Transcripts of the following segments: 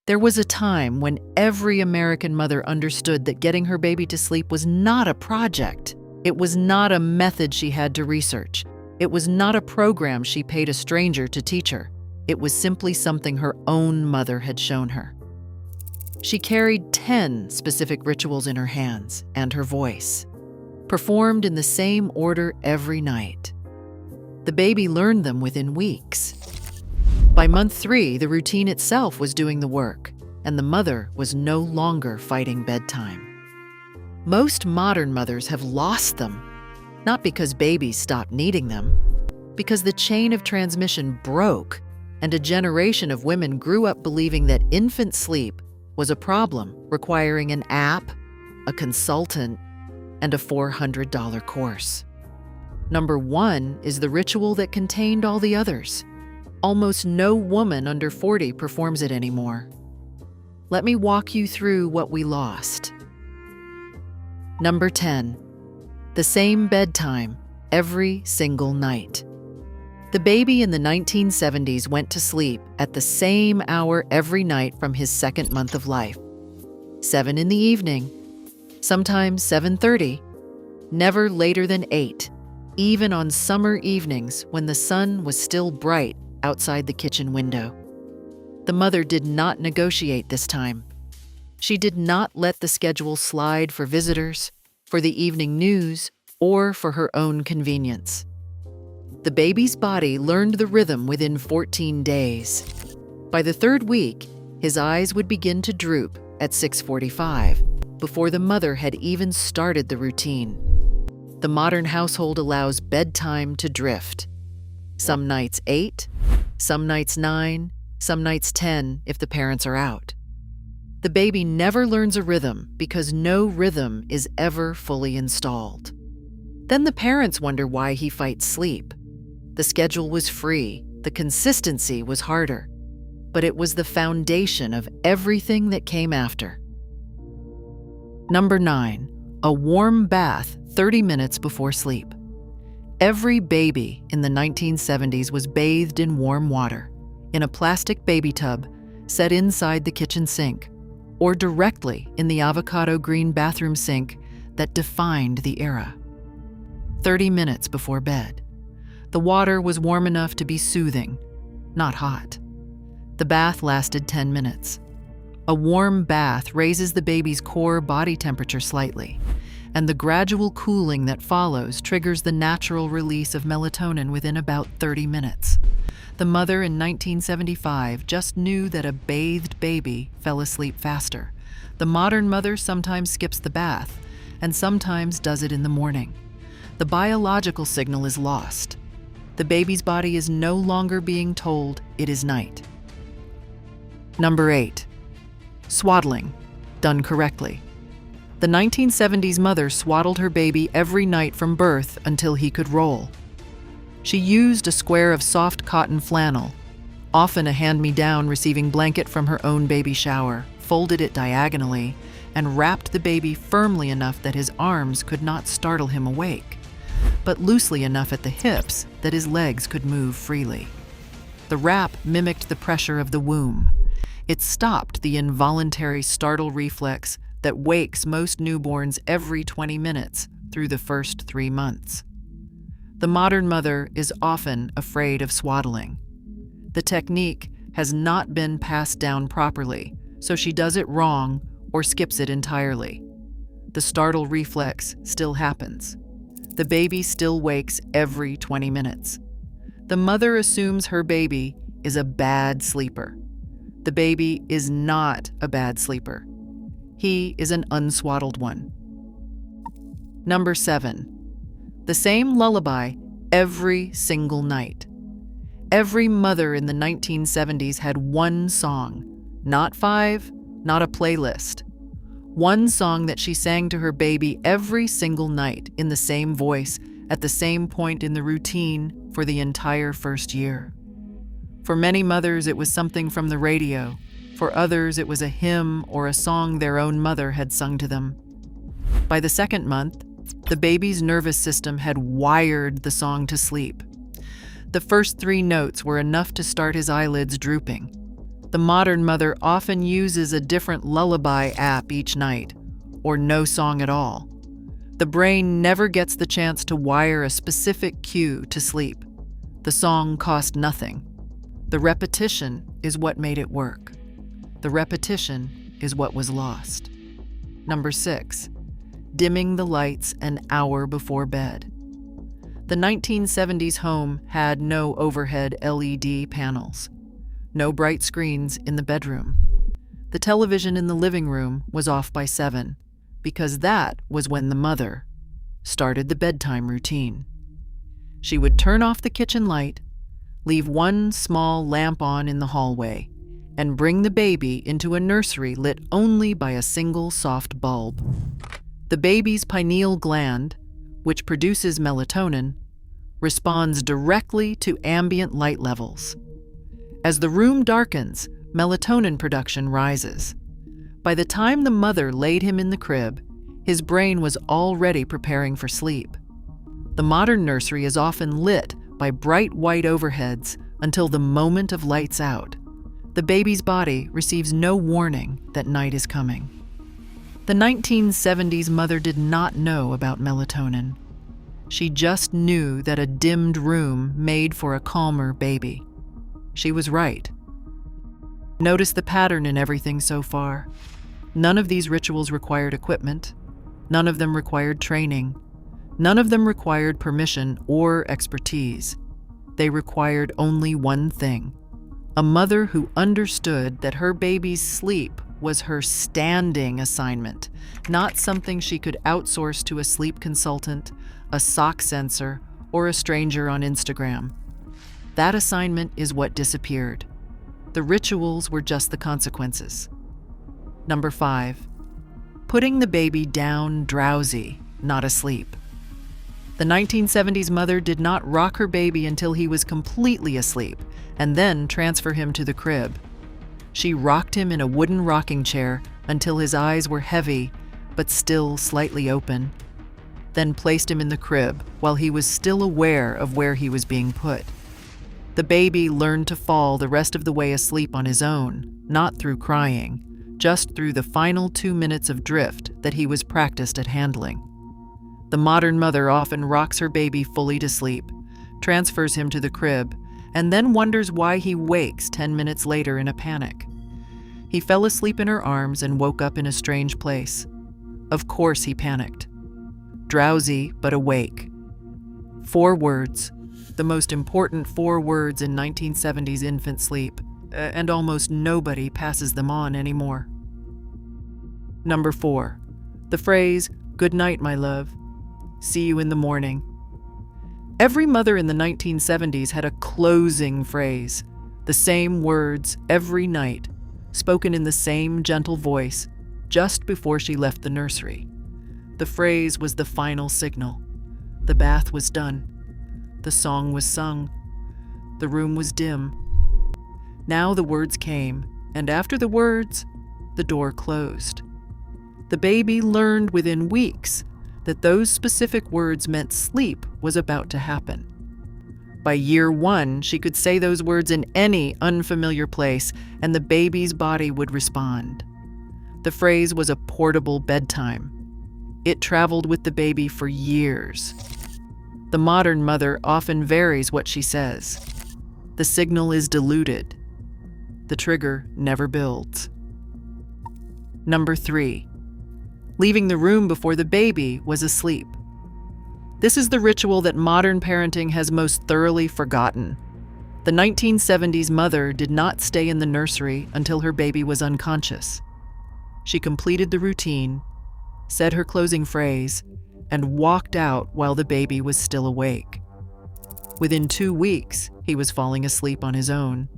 There was a time when every American mother understood that getting her baby to sleep was not a project. It was not a method she had to research. It was not a program she paid a stranger to teach her. It was simply something her own mother had shown her. She carried 10 specific rituals in her hands and her voice, performed in the same order every night. The baby learned them within weeks. By month 3, the routine itself was doing the work, and the mother was no longer fighting bedtime. Most modern mothers have lost them, not because babies stopped needing them, because the chain of transmission broke, and a generation of women grew up believing that infant sleep was a problem requiring an app, a consultant, and a $400 course. Number 1 is the ritual that contained all the others. Almost no woman under 40 performs it anymore. Let me walk you through what we lost. Number 10, the same bedtime every single night. The baby in the 1970s went to sleep at the same hour every night from his second month of life. 7 in the evening, sometimes 7:30, never later than 8, even on summer evenings when the sun was still bright outside the kitchen window. The mother did not negotiate this time. She did not let the schedule slide for visitors, for the evening news, or for her own convenience. The baby's body learned the rhythm within 14 days. By the 3rd week, his eyes would begin to droop at 6:45, before the mother had even started the routine. The modern household allows bedtime to drift. Some nights 8, some nights 9, some nights 10 if the parents are out. The baby never learns a rhythm because no rhythm is ever fully installed. Then the parents wonder why he fights sleep. The schedule was free, the consistency was harder, but it was the foundation of everything that came after. Number 9, a warm bath 30 minutes before sleep. Every baby in the 1970s was bathed in warm water, in a plastic baby tub set inside the kitchen sink, or directly in the avocado green bathroom sink that defined the era. 30 minutes before bed. The water was warm enough to be soothing, not hot. The bath lasted 10 minutes. A warm bath raises the baby's core body temperature slightly, and the gradual cooling that follows triggers the natural release of melatonin within about 30 minutes. The mother in 1975 just knew that a bathed baby fell asleep faster. The modern mother sometimes skips the bath, and sometimes does it in the morning. The biological signal is lost. The baby's body is no longer being told it is night. Number 8, swaddling, done correctly. The 1970s mother swaddled her baby every night from birth until he could roll. She used a square of soft cotton flannel, often a hand-me-down receiving blanket from her own baby shower, folded it diagonally, and wrapped the baby firmly enough that his arms could not startle him awake, but loosely enough at the hips that his legs could move freely. The wrap mimicked the pressure of the womb. It stopped the involuntary startle reflex that wakes most newborns every 20 minutes through the first 3 months. The modern mother is often afraid of swaddling. The technique has not been passed down properly, so she does it wrong or skips it entirely. The startle reflex still happens. The baby still wakes every 20 minutes. The mother assumes her baby is a bad sleeper. The baby is not a bad sleeper. He is an unswaddled one. Number 7, the same lullaby every single night. Every mother in the 1970s had one song, not 5, not a playlist. One song that she sang to her baby every single night in the same voice at the same point in the routine for the entire first year. For many mothers, it was something from the radio. For others, it was a hymn or a song their own mother had sung to them. By the 2nd month, the baby's nervous system had wired the song to sleep. The first 3 notes were enough to start his eyelids drooping. The modern mother often uses a different lullaby app each night, or no song at all. The brain never gets the chance to wire a specific cue to sleep. The song cost nothing. The repetition is what made it work. The repetition is what was lost. Number 6, dimming the lights an hour before bed. The 1970s home had no overhead LED panels, no bright screens in the bedroom. The television in the living room was off by 7, because that was when the mother started the bedtime routine. She would turn off the kitchen light, leave one small lamp on in the hallway, and bring the baby into a nursery lit only by a single soft bulb. The baby's pineal gland, which produces melatonin, responds directly to ambient light levels. As the room darkens, melatonin production rises. By the time the mother laid him in the crib, his brain was already preparing for sleep. The modern nursery is often lit by bright white overheads until the moment of lights out. The baby's body receives no warning that night is coming. The 1970s mother did not know about melatonin. She just knew that a dimmed room made for a calmer baby. She was right. Notice the pattern in everything so far. None of these rituals required equipment. None of them required training. None of them required permission or expertise. They required only one thing: a mother who understood that her baby's sleep was her standing assignment, not something she could outsource to a sleep consultant, a sock sensor, or a stranger on Instagram. That assignment is what disappeared. The rituals were just the consequences. Number 5, putting the baby down drowsy, not asleep. The 1970s mother did not rock her baby until he was completely asleep and then transfer him to the crib. She rocked him in a wooden rocking chair until his eyes were heavy but still slightly open, then placed him in the crib while he was still aware of where he was being put. The baby learned to fall the rest of the way asleep on his own, not through crying, just through the final 2 minutes of drift that he was practiced at handling. The modern mother often rocks her baby fully to sleep, transfers him to the crib, and then wonders why he wakes 10 minutes later in a panic. He fell asleep in her arms and woke up in a strange place. Of course he panicked. Drowsy but awake. 4 words, the most important 4 words in 1970s infant sleep, and almost nobody passes them on anymore. Number 4, the phrase, "Good night, my love. See you in the morning." Every mother in the 1970s had a closing phrase, the same words every night, spoken in the same gentle voice, just before she left the nursery. The phrase was the final signal. The bath was done. The song was sung. The room was dim. Now the words came, and after the words, the door closed. The baby learned within weeks that those specific words meant sleep was about to happen. By year 1, she could say those words in any unfamiliar place, and the baby's body would respond. The phrase was a portable bedtime. It traveled with the baby for years. The modern mother often varies what she says. The signal is diluted. The trigger never builds. Number 3, leaving the room before the baby was asleep. This is the ritual that modern parenting has most thoroughly forgotten. The 1970s mother did not stay in the nursery until her baby was unconscious. She completed the routine, said her closing phrase, and walked out while the baby was still awake. Within 2 weeks, he was falling asleep on his own.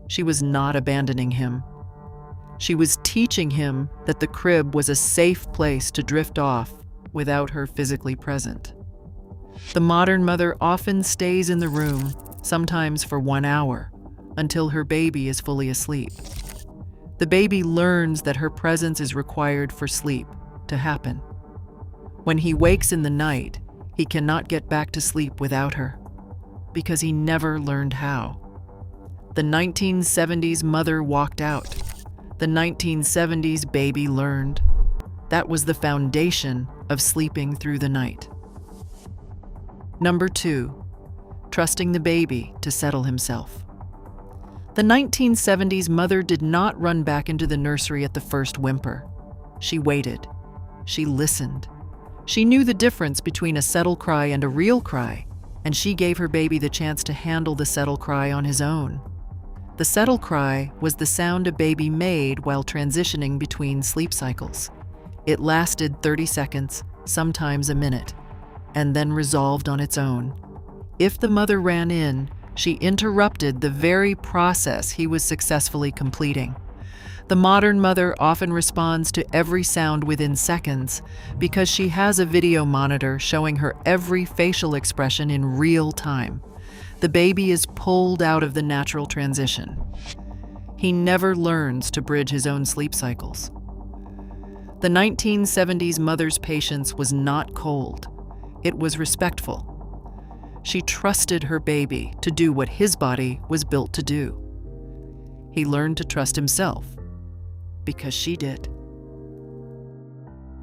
She was not abandoning him. She was teaching him that the crib was a safe place to drift off without her physically present. The modern mother often stays in the room, sometimes for 1 hour, until her baby is fully asleep. The baby learns that her presence is required for sleep to happen. When he wakes in the night, he cannot get back to sleep without her, because he never learned how. The 1970s mother walked out. The 1970s baby learned. That was the foundation of sleeping through the night. Number 2, trusting the baby to settle himself. The 1970s mother did not run back into the nursery at the first whimper. She waited. She listened. She knew the difference between a settle cry and a real cry, and she gave her baby the chance to handle the settle cry on his own. The settle cry was the sound a baby made while transitioning between sleep cycles. It lasted 30 seconds, sometimes a minute, and then resolved on its own. If the mother ran in, she interrupted the very process he was successfully completing. The modern mother often responds to every sound within seconds because she has a video monitor showing her every facial expression in real time. The baby is pulled out of the natural transition. He never learns to bridge his own sleep cycles. The 1970s mother's patience was not cold. It was respectful. She trusted her baby to do what his body was built to do. He learned to trust himself because she did.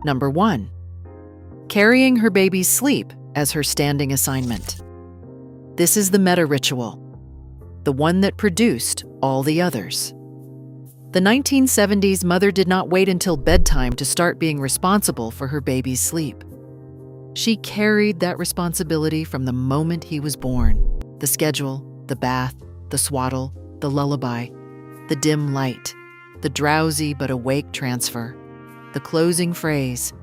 Number 1, carrying her baby's sleep as her standing assignment. This is the meta ritual, the one that produced all the others. The 1970s mother did not wait until bedtime to start being responsible for her baby's sleep. She carried that responsibility from the moment he was born. The schedule, the bath, the swaddle, the lullaby, the dim light, the drowsy but awake transfer, the closing phrase,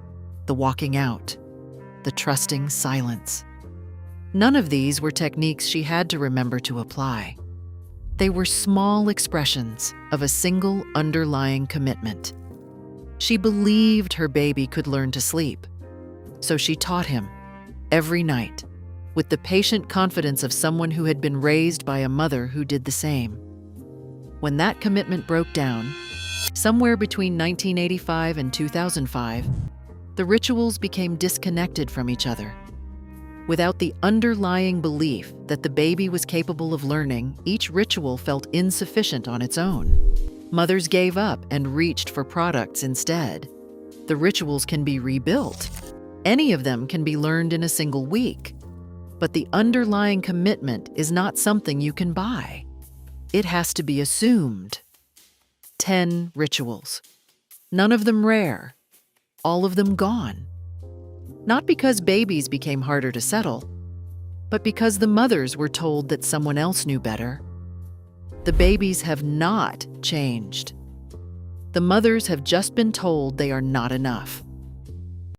the walking out, the trusting silence. None of these were techniques she had to remember to apply. They were small expressions of a single underlying commitment. She believed her baby could learn to sleep, so she taught him every night with the patient confidence of someone who had been raised by a mother who did the same. When that commitment broke down, somewhere between 1985 and 2005, the rituals became disconnected from each other. Without the underlying belief that the baby was capable of learning, each ritual felt insufficient on its own. Mothers gave up and reached for products instead. The rituals can be rebuilt. Any of them can be learned in a single week. But the underlying commitment is not something you can buy. It has to be assumed. 10 rituals. None of them rare. All of them gone. Not because babies became harder to settle, but because the mothers were told that someone else knew better. The babies have not changed. The mothers have just been told they are not enough.